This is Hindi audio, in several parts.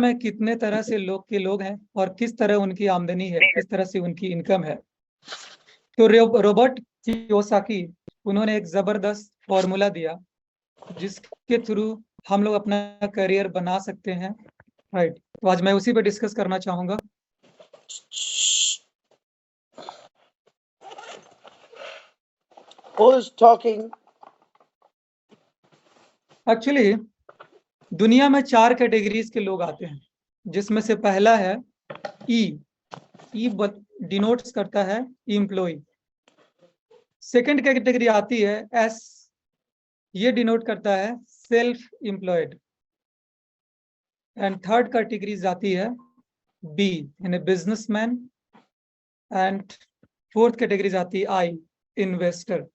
में कितने तरह से लोग हैं और किस तरह उनकी आमदनी है, किस तरह से उनकी इनकम है। तो रॉबर्ट कियोसाकी, उन्होंने एक जबरदस्त फॉर्मूला दिया जिसके थ्रू हम लोग अपना करियर बना सकते हैं, राइट। तो आज मैं उसी पे डिस्कस करना चाहूंगा। Who is talking? एक्चुअली दुनिया में 4 कैटेगरीज के लोग आते हैं, जिसमें से पहला है ई डिनोट्स करता है एम्प्लॉय। सेकंड कैटेगरी आती है एस, ये डिनोट करता है self employed. And third category आती है बी, यानी बिजनेसमैन। एंड फोर्थ कैटेगरी आती है आई, इन्वेस्टर।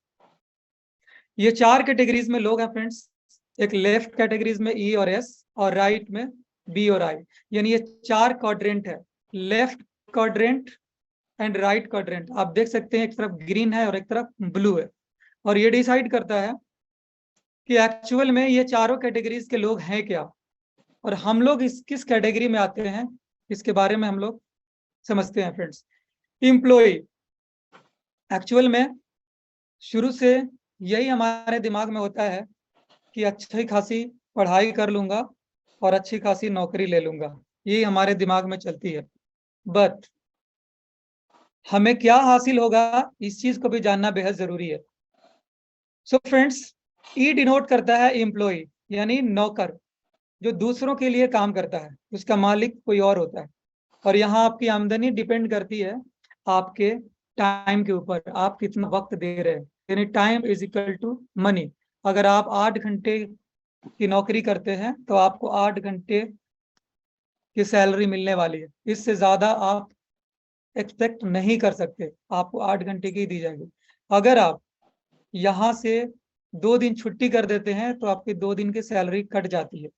ये 4 कैटेगरीज में लोग हैं फ्रेंड्स। एक लेफ्ट कैटेगरीज में ई और एस, और राइट में बी और आई, यानी ये 4 क्वाड्रेंट है। Left quadrant and right quadrant आप देख सकते हैं, एक तरफ ग्रीन है और एक तरफ ब्लू है। और ये डिसाइड करता है कि एक्चुअल में ये चारों कैटेगरीज के लोग हैं क्या, और हम लोग किस कैटेगरी में आते हैं, इसके बारे में हम लोग समझते हैं फ्रेंड्स। एम्प्लॉय, एक्चुअल में शुरू से यही हमारे दिमाग में होता है कि अच्छी खासी पढ़ाई कर लूंगा और अच्छी खासी नौकरी ले लूंगा, यही हमारे दिमाग में चलती है। बट हमें क्या हासिल होगा, इस चीज को भी जानना बेहद जरूरी है। सो फ्रेंड्स, ई डिनोट करता है एम्प्लॉय, यानी नौकर, जो दूसरों के लिए काम करता है, उसका मालिक कोई और होता है। और यहाँ आपकी आमदनी डिपेंड करती है आपके टाइम के ऊपर, आप कितना वक्त दे रहे हैं, यानी time is equal to money. अगर आप 8 घंटे की नौकरी करते हैं तो आपको 8 घंटे की सैलरी मिलने वाली है, इससे ज्यादा आप एक्सपेक्ट नहीं कर सकते, आपको 8 घंटे की दी जाएगी। अगर आप यहाँ से 2 दिन छुट्टी कर देते हैं तो आपकी 2 दिन की सैलरी कट जाती है।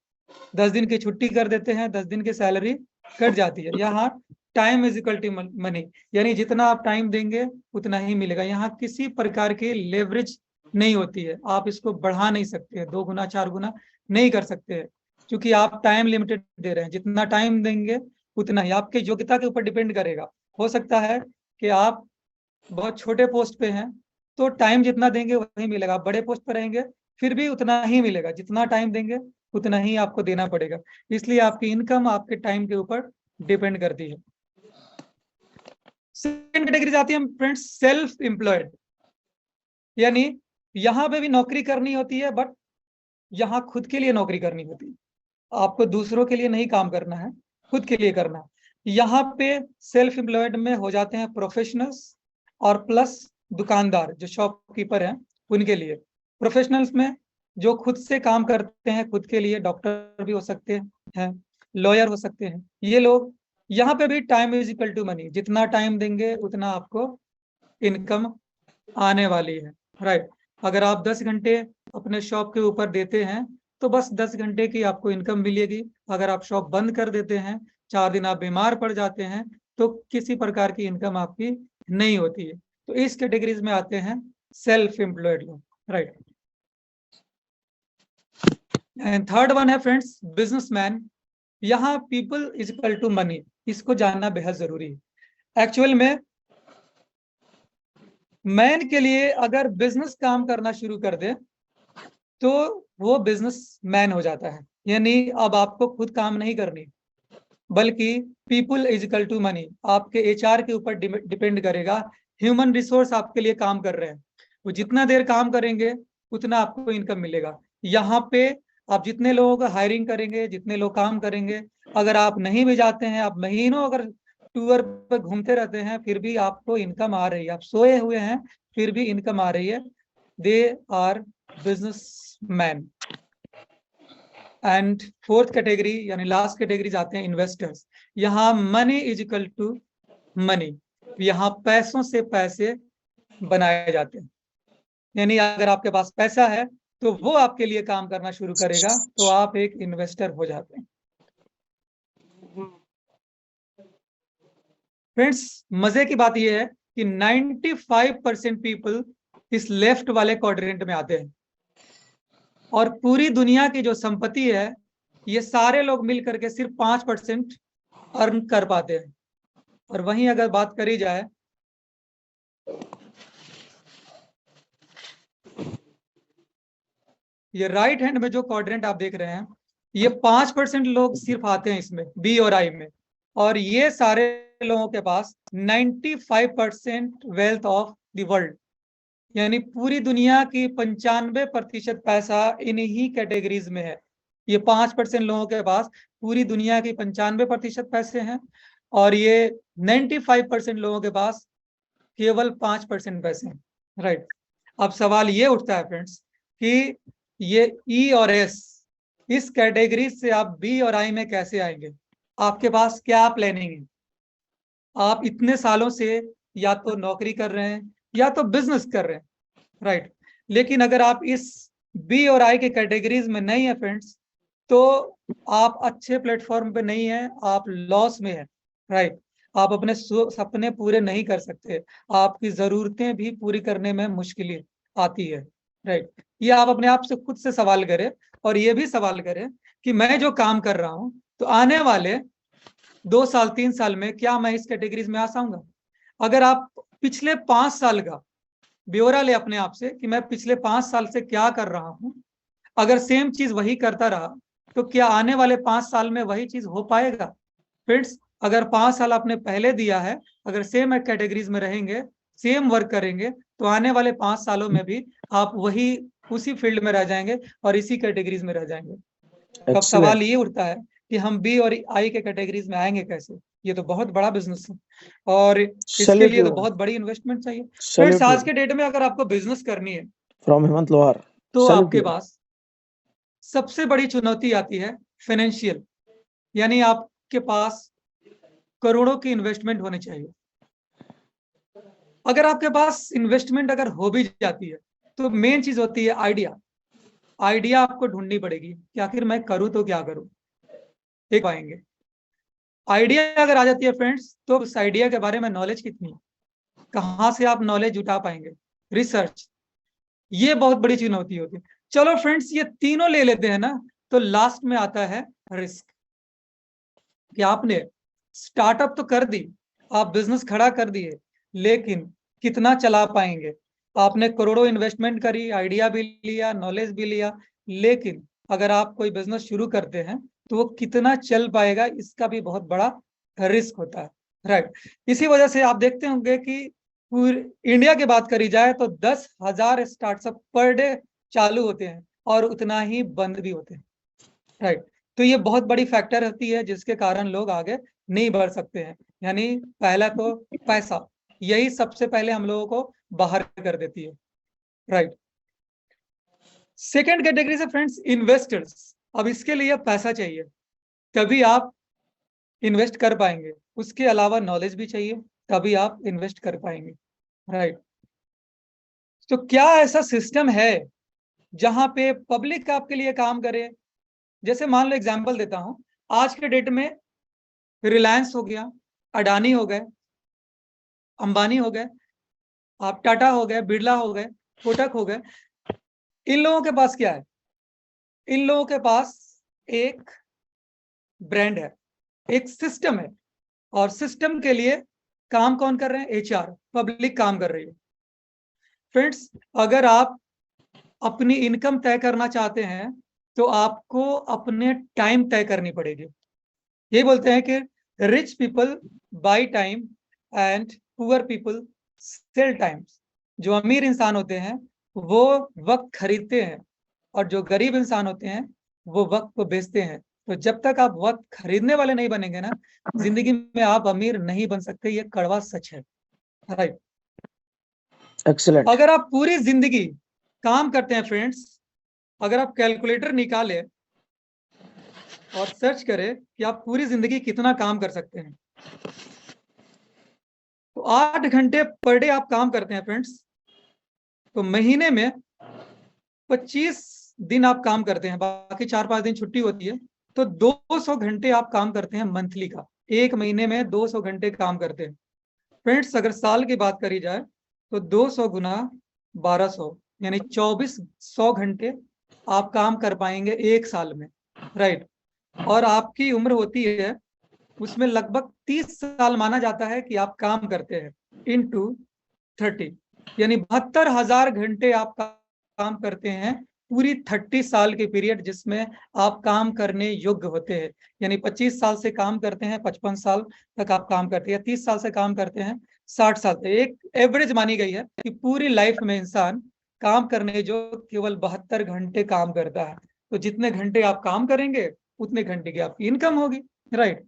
10 दिन की छुट्टी कर देते हैं, 10 दिन की सैलरी कट जाती है। यहाँ time is equal to money, यानी जितना आप टाइम देंगे उतना ही मिलेगा। यहाँ किसी प्रकार की लेवरेज नहीं होती है, आप इसको बढ़ा नहीं सकते, 2 गुना 4 गुना नहीं कर सकते हैं, क्योंकि आप टाइम लिमिटेड दे रहे हैं। जितना टाइम देंगे उतना ही, आपके योग्यता के ऊपर डिपेंड करेगा। हो सकता है कि आप बहुत छोटे पोस्ट पे हैं तो टाइम जितना देंगे वही मिलेगा, आप बड़े पोस्ट पर रहेंगे फिर भी उतना ही मिलेगा, जितना टाइम देंगे उतना ही आपको देना पड़ेगा। इसलिए आपकी इनकम आपके टाइम के ऊपर डिपेंड करती है। सेकंड कैटेगरी आती है फ्रेंड्स सेल्फ एम्प्लॉयड, यानी यहाँ पे भी नौकरी करनी होती है, बट यहाँ खुद के लिए नौकरी करनी होती है। आपको दूसरों के लिए नहीं काम करना है, खुद के लिए करना है। यहाँ पे सेल्फ एम्प्लॉयड में हो जाते हैं प्रोफेशनल्स और प्लस दुकानदार, जो शॉपकीपर हैं उनके लिए। प्रोफेशनल्स में जो खुद से काम करते हैं खुद के लिए, डॉक्टर भी हो सकते हैं, लॉयर हो सकते हैं, ये लोग। यहाँ पे भी time is equal to money, जितना टाइम देंगे उतना आपको इनकम आने वाली है, राइट। अगर आप 10 घंटे अपने शॉप के ऊपर देते हैं तो बस 10 घंटे की आपको इनकम मिलेगी। अगर आप शॉप बंद कर देते हैं, 4 दिन आप बीमार पड़ जाते हैं, तो किसी प्रकार की इनकम आपकी नहीं होती है। तो इस कैटेगरीज में आते हैं सेल्फ एम्प्लॉयड लोग, राइट। एंड थर्ड वन है फ्रेंड्स बिजनेसमैन। यहाँ people is equal to money, इसको जानना बेहद जरूरी है। एक्चुअल में मैन के लिए अगर बिजनेस काम करना शुरू कर दे तो वो बिजनेस मैन हो जाता है, यानी अब आपको खुद काम नहीं करनी, बल्कि people is equal to money, आपके एचआर के ऊपर डिपेंड करेगा। ह्यूमन रिसोर्स आपके लिए काम कर रहे हैं, वो जितना देर काम करेंगे उतना आपको इनकम मिलेगा। यहाँ पे आप जितने लोगों का हायरिंग करेंगे, जितने लोग काम करेंगे, अगर आप नहीं भी जाते हैं, आप महीनों अगर टूर पे घूमते रहते हैं, फिर भी आपको इनकम आ रही है। आप सोए हुए हैं फिर भी इनकम आ रही है। They are businessman. And fourth category यानी लास्ट कैटेगरी जाते हैं इन्वेस्टर्स। यहाँ money is equal to money, यहाँ पैसों से पैसे बनाए जाते हैं, यानी अगर आपके पास पैसा है तो वो आपके लिए काम करना शुरू करेगा, तो आप एक इन्वेस्टर हो जाते हैं। फ्रेंड्स, मजे की बात यह है कि 95% पीपल इस लेफ्ट वाले क्वाड्रेंट में आते हैं, और पूरी दुनिया की जो संपत्ति है ये सारे लोग मिल करके सिर्फ 5% अर्न कर पाते हैं। और वहीं अगर बात करी जाए ये राइट हैंड में जो क्वाड्रेंट आप देख रहे हैं, ये 5% लोग सिर्फ आते हैं इसमें, बी और आई में, और ये सारे लोगों के पास 95% वेल्थ ऑफ द वर्ल्ड, यानी पूरी दुनिया की 95% पैसा इन्हीं कैटेगरीज में है। ये 5% लोगों के पास पूरी दुनिया की 95% पैसे हैं, और ये 95% लोगों के पास केवल 5% पैसे हैं। राइट। अब सवाल ये उठता है फ्रेंड्स कि ये ई और एस, इस कैटेगरी से आप बी और आई में कैसे आएंगे? आपके पास क्या प्लानिंग है? आप इतने सालों से या तो नौकरी कर रहे हैं या तो बिजनेस कर रहे हैं, राइट। लेकिन अगर आप इस बी और आई के कैटेगरीज में नहीं है फ्रेंड्स, तो आप अच्छे प्लेटफॉर्म पे नहीं है, आप लॉस में है, राइट। आप अपने सपने पूरे नहीं कर सकते, आपकी जरूरतें भी पूरी करने में मुश्किलें आती है, राइट। ये आप अपने आप से खुद से सवाल करें, और ये भी सवाल करें कि मैं जो काम कर रहा हूं, तो आने वाले 2 साल 3 साल में क्या मैं इस कैटेगरीज में आ जाऊंगा? अगर आप पिछले 5 साल का ब्यौरा ले अपने आप से कि मैं पिछले 5 साल से क्या कर रहा हूं, अगर सेम चीज वही करता रहा, तो क्या आने वाले 5 साल में वही चीज हो पाएगा? फ्रेंड्स, अगर 5 साल आपने पहले दिया है, अगर सेम कैटेगरीज में रहेंगे, सेम वर्क करेंगे, तो आने वाले 5 सालों में भी आप वही उसी फील्ड में रह जाएंगे और इसी कैटेगरीज में रह जाएंगे। अब सवाल ये उठता है कि हम बी और आई के कैटेगरीज में आएंगे कैसे? ये तो बहुत बड़ा बिजनेस है, और इसके लिए तो बहुत बड़ी इन्वेस्टमेंट चाहिए। फ्रेंड्स, आज के डेट में अगर आपको बिजनेस करनी है फ्रॉम हेमंत लोहार, तो आपके पास सबसे बड़ी चुनौती आती है फाइनेंशियल, यानी आपके पास करोड़ों की इन्वेस्टमेंट होनी चाहिए। अगर आपके पास इन्वेस्टमेंट अगर हो भी जाती है, तो मेन चीज होती है आइडिया। आइडिया आपको ढूंढनी पड़ेगी कि आखिर मैं करूं तो क्या करूं, देख पाएंगे। आइडिया अगर आ जाती है फ्रेंड्स, तो उस आइडिया के बारे में नॉलेज कितनी, कहाँ से आप नॉलेज जुटा पाएंगे, रिसर्च, ये बहुत बड़ी चुनौती होती है। चलो फ्रेंड्स, ये तीनों ले लेते हैं ना, तो लास्ट में आता है रिस्क, कि आपने स्टार्टअप तो कर दी, आप बिजनेस खड़ा कर दिए, लेकिन कितना चला पाएंगे? आपने करोड़ों इन्वेस्टमेंट करी, आइडिया भी लिया, नॉलेज भी लिया, लेकिन अगर आप कोई बिजनेस शुरू करते हैं तो वो कितना चल पाएगा, इसका भी बहुत बड़ा रिस्क होता है, राइट। इसी वजह से आप देखते होंगे कि पूरी इंडिया की बात करी जाए तो 10,000 स्टार्टअप पर डे चालू होते हैं और उतना ही बंद भी होते हैं, राइट। तो ये बहुत बड़ी फैक्टर होती है जिसके कारण लोग आगे नहीं बढ़ सकते हैं। यानी पहला तो पैसा, यही सबसे पहले हम लोगों को बाहर कर देती है, राइट। सेकेंड कैटेगरी से फ्रेंड्स इन्वेस्टर्स। अब इसके लिए पैसा चाहिए, तभी आप इन्वेस्ट कर पाएंगे, उसके अलावा नॉलेज भी चाहिए, तभी आप इन्वेस्ट कर पाएंगे, राइट। तो क्या ऐसा सिस्टम है जहां पे पब्लिक आपके लिए काम करे? जैसे मान लो, एग्जांपल देता हूं, आज के डेट में रिलायंस हो गया, अडानी हो गए, अंबानी हो गए, आप टाटा हो गए, बिरला हो गए, कोटक हो गए, इन लोगों के पास क्या है? इन लोगों के पास एक ब्रांड है, एक सिस्टम है, और सिस्टम के लिए काम कौन कर रहे हैं? एचआर, पब्लिक काम कर रही है। फ्रेंड्स, अगर आप अपनी इनकम तय करना चाहते हैं, तो आपको अपने टाइम तय करनी पड़ेगी। ये बोलते हैं कि rich people buy time and poor people sell time. जो अमीर इंसान होते हैं वो वक्त खरीदते हैं, और जो गरीब इंसान होते हैं वो वक्त को बेचते हैं। तो जब तक आप वक्त खरीदने वाले नहीं बनेंगे ना, जिंदगी में आप अमीर नहीं बन सकते, ये कड़वा सच है, राइट। एक्सीलेंट। अगर आप पूरी जिंदगी काम करते हैं फ्रेंड्स, अगर आप कैलकुलेटर निकाले और सर्च करें कि आप पूरी जिंदगी कितना काम कर सकते हैं, तो 8 घंटे पर डे आप काम करते हैं फ्रेंड्स, तो महीने में 25 दिन आप काम करते हैं, बाकी 4-5 दिन छुट्टी होती है, तो 200 घंटे आप काम करते हैं मंथली का। एक महीने में 200 घंटे काम करते हैं फ्रेंड्स। अगर साल की बात करी जाए तो 200 गुना 1200, यानी 2400 घंटे आप काम कर पाएंगे एक साल में, राइट। और आपकी उम्र होती है उसमें लगभग 30 साल माना जाता है कि आप काम करते हैं, इनटू 30, यानी 72,000 घंटे आप काम करते हैं पूरी 30 साल के पीरियड जिसमें आप काम करने योग्य होते हैं। यानी 25 साल से काम करते हैं, 55 साल तक आप काम करते हैं, 30 साल से काम करते हैं, 60 साल तक। एक एवरेज मानी गई है कि पूरी लाइफ में इंसान काम करने जो केवल 72 घंटे काम करता है। तो जितने घंटे आप काम करेंगे उतने घंटे की आपकी इनकम होगी, राइट।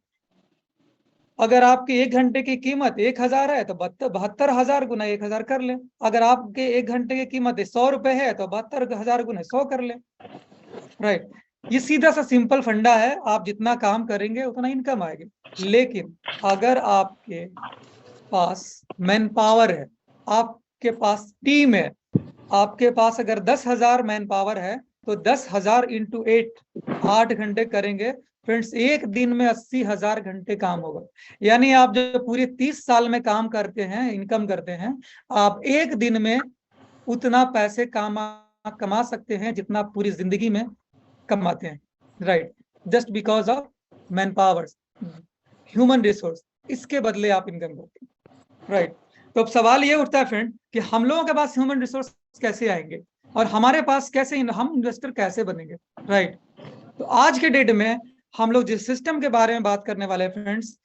अगर आपके 1 घंटे की कीमत 1,000 है तो 72,000 गुना 1,000 कर ले। अगर आपके 1 घंटे की कीमत 100 रुपए है तो 72,000 गुना 100 कर ले, राइट। ये सीधा सा सिंपल फंडा है, आप जितना काम करेंगे उतना इनकम आएगी। लेकिन अगर आपके पास मैन पावर है, आपके पास टीम है, आपके पास अगर 10,000 मैन पावर है तो 10,000 इंटू 8 घंटे करेंगे फ्रेंड्स, एक दिन में 80,000 घंटे काम होगा। यानी आप जो पूरी 30 साल में काम करते हैं, इनकम करते हैं, आप एक दिन में उतना पैसे कमा सकते हैं जितना आप पूरी जिंदगी में कमाते हैं, right. Just because of man power, human resource, इसके बदले आप इनकम करते हैं, राइट। तो अब सवाल ये उठता है फ्रेंड कि हम लोगों के पास ह्यूमन रिसोर्स कैसे आएंगे और हमारे पास कैसे हम इन्वेस्टर कैसे बनेंगे, राइट। तो आज के डेट में हम लोग जिस सिस्टम के बारे में बात करने वाले हैं फ्रेंड्स,